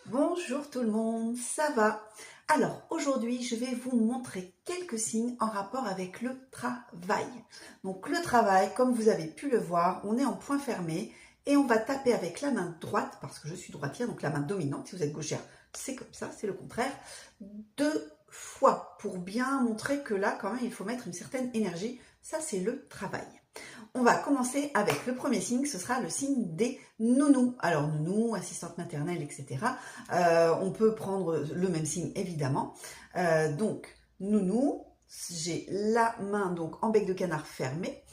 Bonjour tout le monde, ça va? Alors aujourd'hui je vais vous montrer quelques signes en rapport avec le travail. Donc le travail, comme vous avez pu le voir, on est en point fermé et on va taper avec la main droite, parce que je suis droitière, donc la main dominante. Si vous êtes gauchère, c'est comme ça, c'est le contraire. 2 fois pour bien montrer que là quand même il faut mettre une certaine énergie. Ça c'est le travail. On va commencer avec le premier signe, ce sera le signe des nounous. Alors nounou, assistante maternelle, etc. On peut prendre le même signe évidemment. Donc nounou, j'ai la main donc en bec de canard fermée,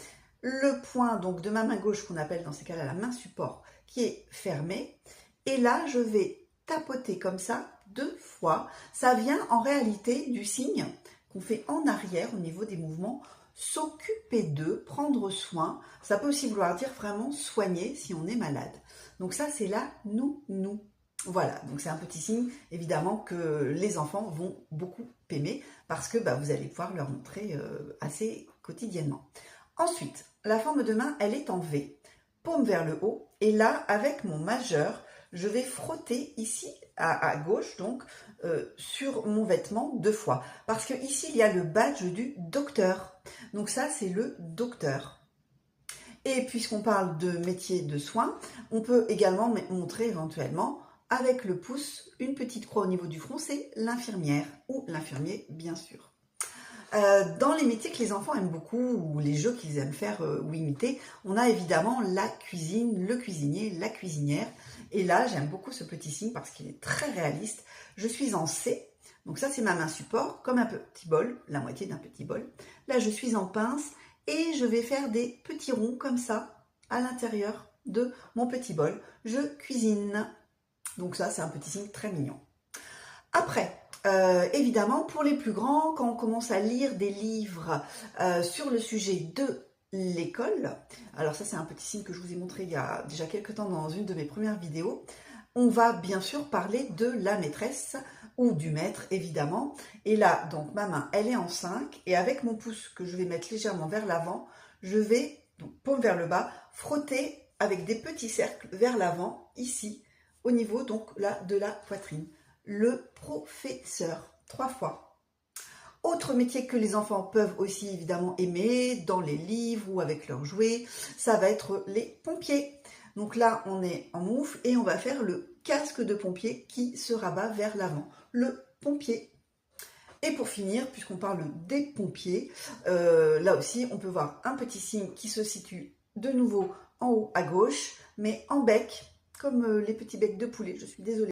le poing donc de ma main gauche qu'on appelle dans ces cas-là la main support qui est fermée. Et là je vais tapoter comme ça 2 fois. Ça vient en réalité du signe qu'on fait en arrière au niveau des mouvements. S'occuper d'eux, prendre soin, ça peut aussi vouloir dire vraiment soigner si on est malade. Donc ça, c'est la nounou. Voilà, donc c'est un petit signe évidemment que les enfants vont beaucoup aimer parce que vous allez pouvoir leur montrer assez quotidiennement. Ensuite, la forme de main, elle est en V, paume vers le haut, et là, avec mon majeur, je vais frotter ici à gauche, donc sur mon vêtement 2 fois. Parce que ici, il y a le badge du docteur. Donc ça, c'est le docteur. Et puisqu'on parle de métier de soins, on peut également montrer éventuellement avec le pouce une petite croix au niveau du front, c'est l'infirmière ou l'infirmier, bien sûr. Dans les métiers que les enfants aiment beaucoup ou les jeux qu'ils aiment faire ou imiter, on a évidemment la cuisine, le cuisinier, la cuisinière. Et là, j'aime beaucoup ce petit signe parce qu'il est très réaliste. Je suis en C, donc ça c'est ma main support, comme un petit bol, la moitié d'un petit bol. Là, je suis en pince et je vais faire des petits ronds comme ça à l'intérieur de mon petit bol. Je cuisine. Donc ça, c'est un petit signe très mignon. Après, évidemment, pour les plus grands, quand on commence à lire des livres sur le sujet de l'école, alors ça c'est un petit signe que je vous ai montré il y a déjà quelques temps dans une de mes premières vidéos, on va bien sûr parler de la maîtresse ou du maître évidemment. Et là, donc ma main, elle est en 5 et avec mon pouce que je vais mettre légèrement vers l'avant, je vais, donc paume vers le bas, frotter avec des petits cercles vers l'avant, ici, au niveau donc là de la poitrine. Le professeur, 3 fois. Autre métier que les enfants peuvent aussi évidemment aimer dans les livres ou avec leurs jouets, ça va être les pompiers. Donc là, on est en moufle et on va faire le casque de pompier qui se rabat vers l'avant. Le pompier. Et pour finir, puisqu'on parle des pompiers, là aussi, on peut voir un petit signe qui se situe de nouveau en haut à gauche, mais en bec, comme les petits becs de poulet. Je suis désolée.